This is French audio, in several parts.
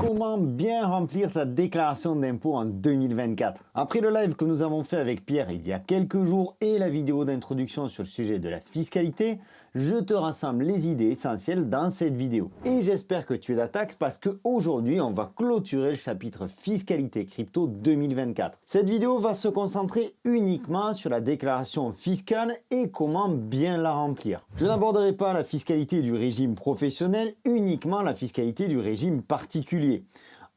Comment bien remplir ta déclaration d'impôt en 2024? Après le live que nous avons fait avec Pierre il y a quelques jours et la vidéo d'introduction sur le sujet de la fiscalité, je te rassemble les idées essentielles dans cette vidéo. Et j'espère que tu es d'attaque parce qu'aujourd'hui, on va clôturer le chapitre fiscalité crypto 2024. Cette vidéo va se concentrer uniquement sur la déclaration fiscale et comment bien la remplir. Je n'aborderai pas la fiscalité du régime professionnel, uniquement la fiscalité du régime particulier.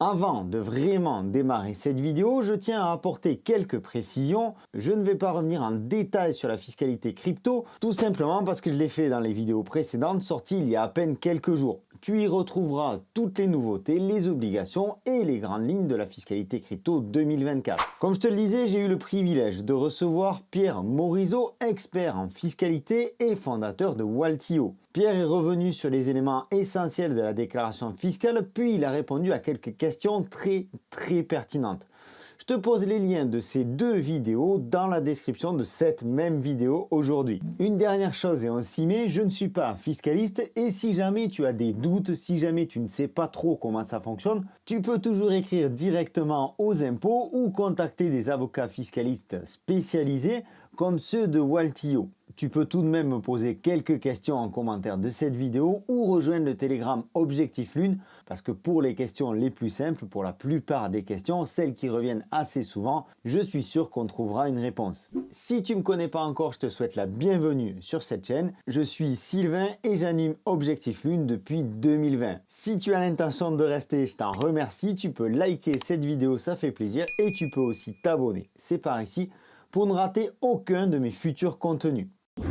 Avant de vraiment démarrer cette vidéo, je tiens à apporter quelques précisions. Je ne vais pas revenir en détail sur la fiscalité crypto, tout simplement parce que je l'ai fait dans les vidéos précédentes sorties il y a à peine quelques jours. Tu y retrouveras toutes les nouveautés, les obligations et les grandes lignes de la fiscalité crypto 2024. Comme je te le disais, j'ai eu le privilège de recevoir Pierre Morisot, expert en fiscalité et fondateur de Waltio. Pierre est revenu sur les éléments essentiels de la déclaration fiscale, puis il a répondu à quelques questions très pertinentes. Je te pose les liens de ces deux vidéos dans la description de cette même vidéo aujourd'hui. Une dernière chose et on s'y met, je ne suis pas fiscaliste et si jamais tu as des doutes, si jamais tu ne sais pas trop comment ça fonctionne, tu peux toujours écrire directement aux impôts ou contacter des avocats fiscalistes spécialisés comme ceux de Waltio. Tu peux tout de même me poser quelques questions en commentaire de cette vidéo ou rejoindre le Telegram Objectif Lune parce que pour les questions les plus simples, pour la plupart des questions, celles qui reviennent assez souvent, je suis sûr qu'on trouvera une réponse. Si tu ne me connais pas encore, je te souhaite la bienvenue sur cette chaîne. Je suis Sylvain et j'anime Objectif Lune depuis 2020. Si tu as l'intention de rester, je t'en remercie. Tu peux liker cette vidéo, ça fait plaisir et tu peux aussi t'abonner. C'est par ici pour ne rater aucun de mes futurs contenus.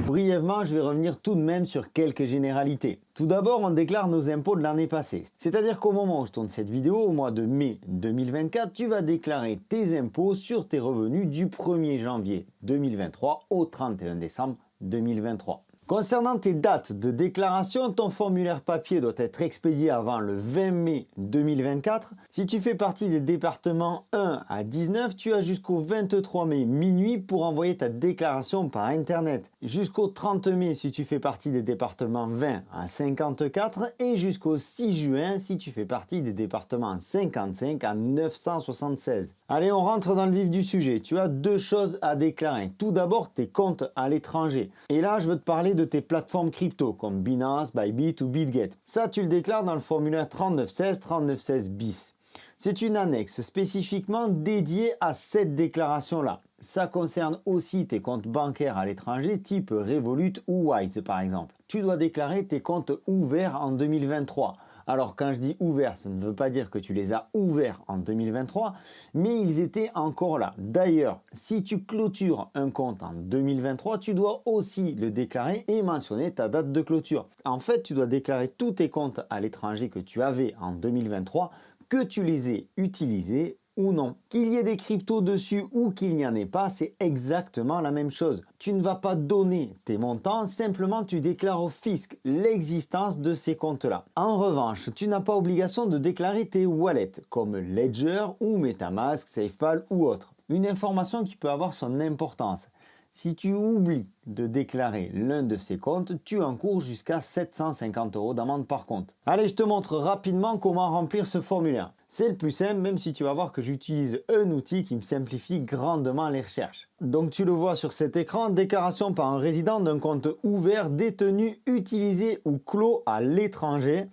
Brièvement, je vais revenir tout de même sur quelques généralités. Tout d'abord, on déclare nos impôts de l'année passée. C'est-à-dire qu'au moment où je tourne cette vidéo, au mois de mai 2024, tu vas déclarer tes impôts sur tes revenus du 1er janvier 2023 au 31 décembre 2023. Concernant tes dates de déclaration, ton formulaire papier doit être expédié avant le 20 mai 2024. Si tu fais partie des départements 1 à 19, tu as jusqu'au 23 mai minuit pour envoyer ta déclaration par internet. Jusqu'au 30 mai si tu fais partie des départements 20 à 54 et jusqu'au 6 juin si tu fais partie des départements 55 à 976. Allez, on rentre dans le vif du sujet. Tu as deux choses à déclarer. Tout d'abord, tes comptes à l'étranger. Et là, je veux te parler de tes plateformes crypto comme Binance, Bybit ou BitGet. Ça, tu le déclares dans le formulaire 3916, 3916 bis. C'est une annexe spécifiquement dédiée à cette déclaration-là. Ça concerne aussi tes comptes bancaires à l'étranger type Revolut ou Wise par exemple. Tu dois déclarer tes comptes ouverts en 2023. Alors quand je dis ouverts, ça ne veut pas dire que tu les as ouverts en 2023, mais ils étaient encore là. D'ailleurs, si tu clôtures un compte en 2023, tu dois aussi le déclarer et mentionner ta date de clôture. En fait, tu dois déclarer tous tes comptes à l'étranger que tu avais en 2023, que tu les aies utilisés ou non. Qu'il y ait des cryptos dessus ou qu'il n'y en ait pas, c'est exactement la même chose. Tu ne vas pas donner tes montants, simplement tu déclares au fisc l'existence de ces comptes-là. En revanche, tu n'as pas obligation de déclarer tes wallets comme Ledger ou Metamask, SafePal ou autre. Une information qui peut avoir son importance. Si tu oublies de déclarer l'un de ces comptes, tu encours jusqu'à 750 € d'amende par compte. Allez, je te montre rapidement comment remplir ce formulaire. C'est le plus simple, même si tu vas voir que j'utilise un outil qui me simplifie grandement les recherches. Donc tu le vois sur cet écran, déclaration par un résident d'un compte ouvert, détenu, utilisé ou clos à l'étranger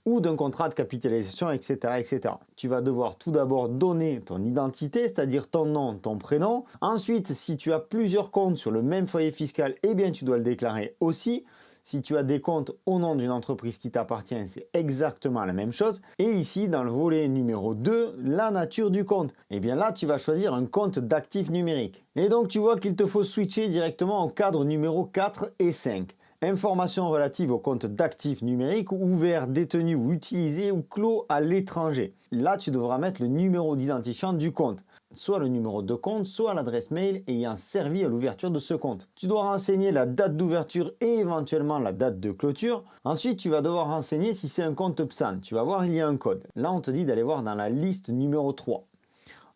ou d'un contrat de capitalisation, etc., etc. Tu vas devoir tout d'abord donner ton identité, c'est-à-dire ton nom, ton prénom. Ensuite, si tu as plusieurs comptes sur le même foyer fiscal, eh bien tu dois le déclarer aussi. Si tu as des comptes au nom d'une entreprise qui t'appartient, c'est exactement la même chose. Et ici, dans le volet numéro 2, la nature du compte. Eh bien là, tu vas choisir un compte d'actifs numériques. Et donc, tu vois qu'il te faut switcher directement au cadre numéro 4 et 5. Informations relatives au compte d'actifs numériques ouverts, détenus ou utilisés ou clos à l'étranger. Là, tu devras mettre le numéro d'identifiant du compte, soit le numéro de compte, soit l'adresse mail ayant servi à l'ouverture de ce compte. Tu dois renseigner la date d'ouverture et éventuellement la date de clôture. Ensuite, tu vas devoir renseigner si c'est un compte PSAN. Tu vas voir, il y a un code. Là, on te dit d'aller voir dans la liste numéro 3.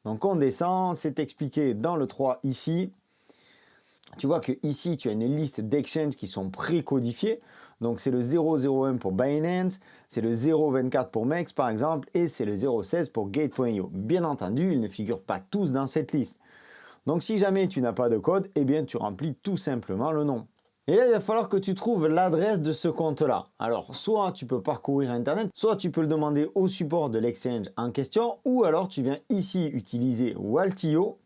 Donc, on descend, c'est expliqué dans le 3 ici. Tu vois que ici tu as une liste d'exchanges qui sont précodifiés. Donc c'est le 001 pour Binance, c'est le 024 pour MEX par exemple, et c'est le 016 pour Gate.io. Bien entendu, ils ne figurent pas tous dans cette liste. Donc si jamais tu n'as pas de code, eh bien tu remplis tout simplement le nom. Et là, il va falloir que tu trouves l'adresse de ce compte-là. Alors, soit tu peux parcourir Internet, soit tu peux le demander au support de l'exchange en question, ou alors tu viens ici utiliser Waltio,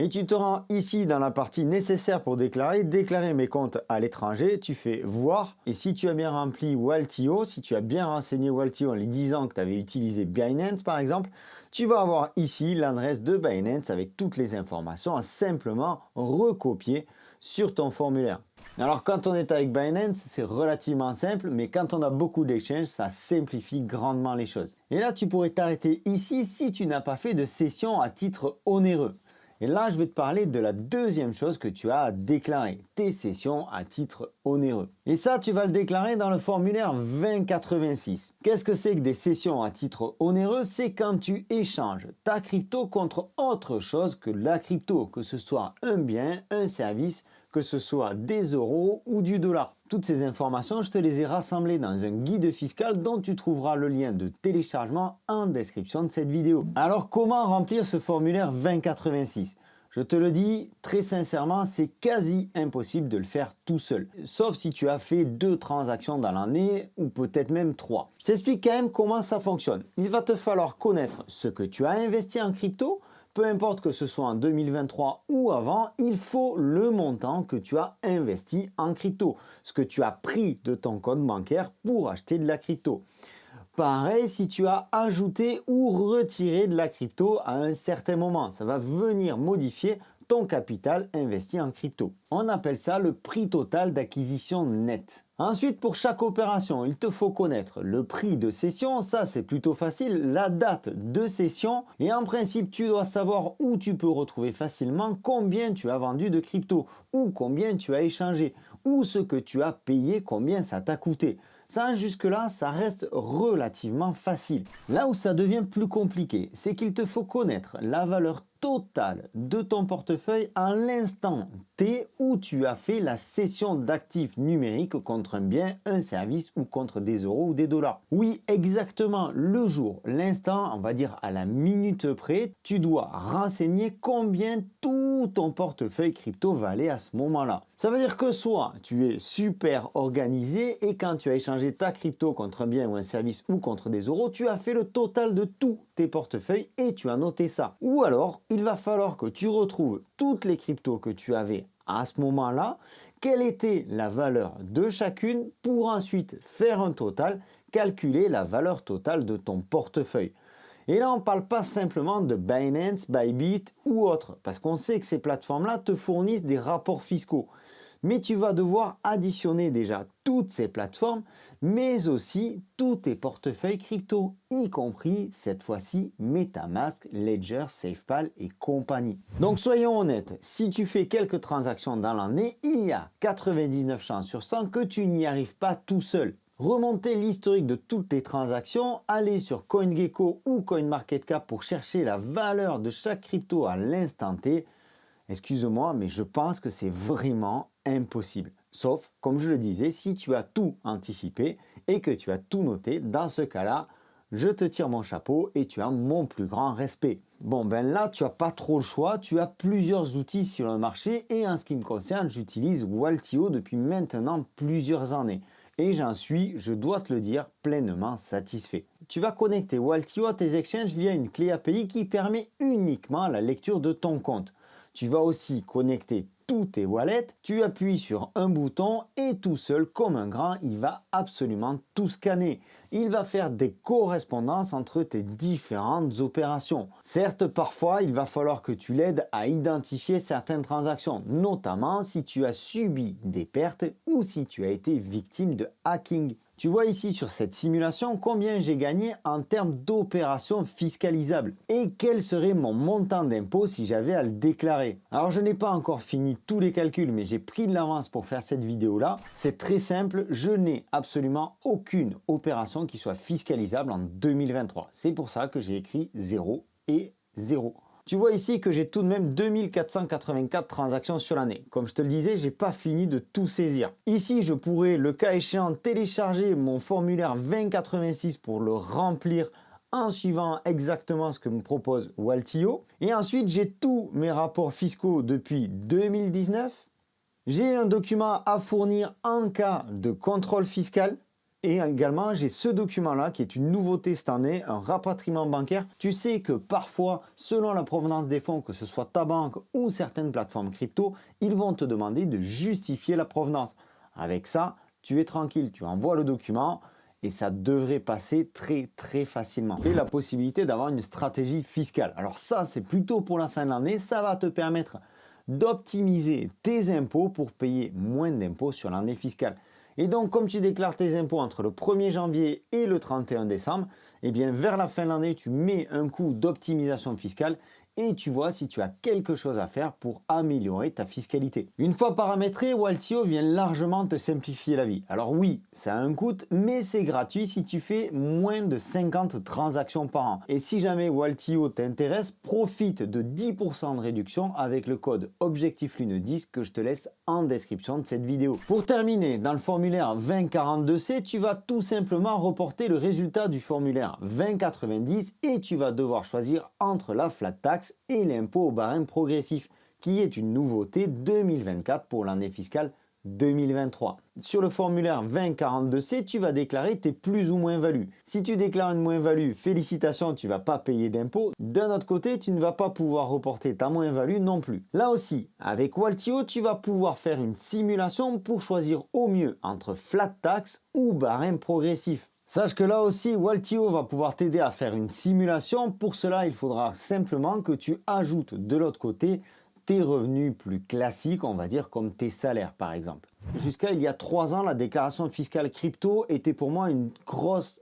et tu te rends ici dans la partie nécessaire pour déclarer mes comptes à l'étranger, tu fais voir, et si tu as bien rempli Waltio, si tu as bien renseigné Waltio en lui disant que tu avais utilisé Binance par exemple, tu vas avoir ici l'adresse de Binance avec toutes les informations à simplement recopier sur ton formulaire. Alors quand on est avec Binance, c'est relativement simple, mais quand on a beaucoup d'exchanges, ça simplifie grandement les choses. Et là, tu pourrais t'arrêter ici si tu n'as pas fait de session à titre onéreux. Et là, je vais te parler de la deuxième chose que tu as à déclarer, tes sessions à titre onéreux. Et ça, tu vas le déclarer dans le formulaire 2086. Qu'est-ce que c'est que des sessions à titre onéreux? C'est quand tu échanges ta crypto contre autre chose que la crypto, que ce soit un bien, un service, que ce soit des euros ou du dollar. Toutes ces informations, je te les ai rassemblées dans un guide fiscal dont tu trouveras le lien de téléchargement en description de cette vidéo. Alors comment remplir ce formulaire 2086? Je te le dis très sincèrement, c'est quasi impossible de le faire tout seul. Sauf si tu as fait 2 transactions dans l'année ou peut-être même 3. Je t'explique quand même comment ça fonctionne. Il va te falloir connaître ce que tu as investi en crypto. Peu importe que ce soit en 2023 ou avant, il faut le montant que tu as investi en crypto, ce que tu as pris de ton compte bancaire pour acheter de la crypto. Pareil si tu as ajouté ou retiré de la crypto à un certain moment, ça va venir modifier ton capital investi en crypto. On appelle ça le prix total d'acquisition net. Ensuite, pour chaque opération, il te faut connaître le prix de cession, ça c'est plutôt facile, la date de cession et en principe tu dois savoir où tu peux retrouver facilement combien tu as vendu de crypto ou combien tu as échangé ou ce que tu as payé, combien ça t'a coûté. Ça, jusque-là, ça reste relativement facile. Là où ça devient plus compliqué, c'est qu'il te faut connaître la valeur totale de ton portefeuille à l'instant T où tu as fait la cession d'actifs numériques contre un bien, un service ou contre des euros ou des dollars. Oui, exactement le jour, l'instant, on va dire à la minute près, tu dois renseigner combien tout ton portefeuille crypto valait à ce moment-là. Ça veut dire que soit tu es super organisé et quand tu as échangé ta crypto contre un bien ou un service ou contre des euros, tu as fait le total de tous tes portefeuilles et tu as noté ça. Ou alors, il va falloir que tu retrouves toutes les cryptos que tu avais à ce moment-là, quelle était la valeur de chacune pour ensuite faire un total, calculer la valeur totale de ton portefeuille. Et là, on ne parle pas simplement de Binance, Bybit ou autres, parce qu'on sait que ces plateformes-là te fournissent des rapports fiscaux. Mais tu vas devoir additionner déjà toutes ces plateformes, mais aussi tous tes portefeuilles crypto, y compris cette fois-ci MetaMask, Ledger, SafePal et compagnie. Donc soyons honnêtes, si tu fais quelques transactions dans l'année, il y a 99 chances sur 100 que tu n'y arrives pas tout seul. Remontez l'historique de toutes les transactions, allez sur CoinGecko ou CoinMarketCap pour chercher la valeur de chaque crypto à l'instant T. Excuse-moi, mais je pense que c'est vraiment impossible. Sauf, comme je le disais, si tu as tout anticipé et que tu as tout noté, dans ce cas-là, je te tire mon chapeau et tu as mon plus grand respect. Bon, ben là, tu n'as pas trop le choix, tu as plusieurs outils sur le marché et en ce qui me concerne, j'utilise Waltio depuis maintenant plusieurs années. Et j'en suis, je dois te le dire, pleinement satisfait. Tu vas connecter Waltio à tes exchanges via une clé API qui permet uniquement la lecture de ton compte. Tu vas aussi connecter tous tes wallets, tu appuies sur un bouton et tout seul comme un grand, il va absolument tout scanner. Il va faire des correspondances entre tes différentes opérations. Certes, parfois, il va falloir que tu l'aides à identifier certaines transactions, notamment si tu as subi des pertes ou si tu as été victime de hacking. Tu vois ici sur cette simulation combien j'ai gagné en termes d'opérations fiscalisables et quel serait mon montant d'impôt si j'avais à le déclarer. Alors je n'ai pas encore fini tous les calculs mais j'ai pris de l'avance pour faire cette vidéo là. C'est très simple, je n'ai absolument aucune opération qui soit fiscalisable en 2023. C'est pour ça que j'ai écrit 0 et 0. Tu vois ici que j'ai tout de même 2484 transactions sur l'année. Comme je te le disais, j'ai pas fini de tout saisir. Ici, je pourrais, le cas échéant, télécharger mon formulaire 2086 pour le remplir en suivant exactement ce que me propose Waltio. Et ensuite, j'ai tous mes rapports fiscaux depuis 2019. J'ai un document à fournir en cas de contrôle fiscal. Et également, j'ai ce document-là qui est une nouveauté cette année, un rapatriement bancaire. Tu sais que parfois, selon la provenance des fonds, que ce soit ta banque ou certaines plateformes crypto, ils vont te demander de justifier la provenance. Avec ça, tu es tranquille, tu envoies le document et ça devrait passer très facilement. Et la possibilité d'avoir une stratégie fiscale. Alors ça, c'est plutôt pour la fin de l'année. Ça va te permettre d'optimiser tes impôts pour payer moins d'impôts sur l'année fiscale. Et donc, comme tu déclares tes impôts entre le 1er janvier et le 31 décembre, eh bien, vers la fin de l'année, tu mets un coup d'optimisation fiscale et tu vois si tu as quelque chose à faire pour améliorer ta fiscalité. Une fois paramétré, Waltio vient largement te simplifier la vie. Alors oui, ça a un coût, mais c'est gratuit si tu fais moins de 50 transactions par an. Et si jamais Waltio t'intéresse, profite de 10% de réduction avec le code OBJECTIFLUNE10 que je te laisse en description de cette vidéo. Pour terminer, dans le formulaire 2042C, tu vas tout simplement reporter le résultat du formulaire 2090 et tu vas devoir choisir entre la flat tax et l'impôt au barème progressif, qui est une nouveauté 2024 pour l'année fiscale 2023. Sur le formulaire 2042C, tu vas déclarer tes plus ou moins values. Si tu déclares une moins-value, félicitations, tu ne vas pas payer d'impôt. D'un autre côté, tu ne vas pas pouvoir reporter ta moins-value non plus. Là aussi, avec Waltio, tu vas pouvoir faire une simulation pour choisir au mieux entre flat tax ou barème progressif. Sache que là aussi, Waltio va pouvoir t'aider à faire une simulation. Pour cela, il faudra simplement que tu ajoutes de l'autre côté tes revenus plus classiques, on va dire comme tes salaires par exemple. Jusqu'à il y a 3 ans, la déclaration fiscale crypto était pour moi une grosse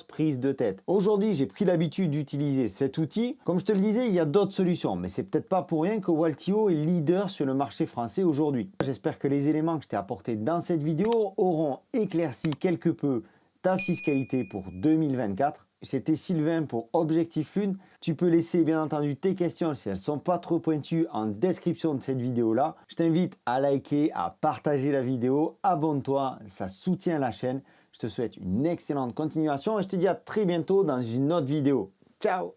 prise de tête. Aujourd'hui, j'ai pris l'habitude d'utiliser cet outil. Comme je te le disais, il y a d'autres solutions, mais c'est peut-être pas pour rien que Waltio est leader sur le marché français aujourd'hui. J'espère que les éléments que je t'ai apportés dans cette vidéo auront éclairci quelque peu ta fiscalité pour 2024. C'était Sylvain pour Objectif Lune. Tu peux laisser bien entendu tes questions si elles ne sont pas trop pointues en description de cette vidéo-là. Je t'invite à liker, à partager la vidéo, abonne-toi, ça soutient la chaîne. Je te souhaite une excellente continuation et je te dis à très bientôt dans une autre vidéo. Ciao!